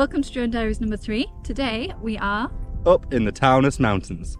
Welcome to Drone Diaries number 3. Today we are up in the Taunus Mountains.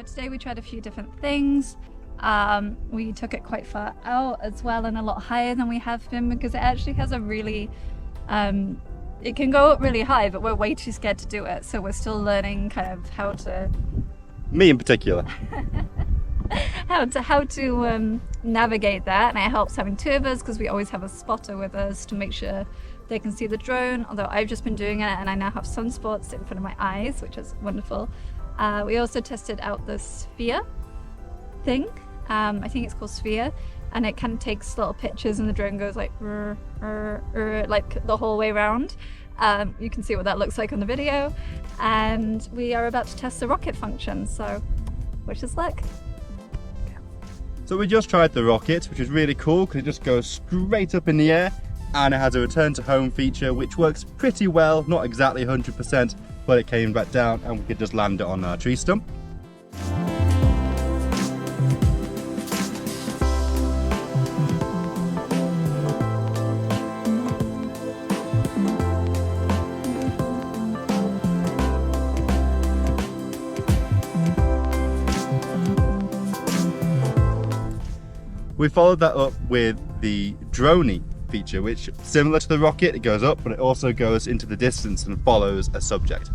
Today we tried a few different things. We took it quite far out as well and a lot higher than we have been because it actually has a really, it can go up really high, but we're way too scared to do it. So we're still learning kind of how to... Me in particular. how to navigate that, and it helps having two of us because we always have a spotter with us to make sure they can see the drone, although I've just been doing it and I now have sunspots in front of my eyes, which is wonderful. We also tested out the sphere thing. I think it's called Sphere, and it kind of takes little pictures and the drone goes like like the whole way around. You can see what that looks like on the video, and we are about to test the rocket function, so wish us luck. So we just tried the rocket, which is really cool because it just goes straight up in the air, and it has a return to home feature which works pretty well, not exactly 100%, but it came back down and we could just land it on our tree stump. We followed that up with the Dronie feature, which, similar to the rocket, it goes up, but it also goes into the distance and follows a subject.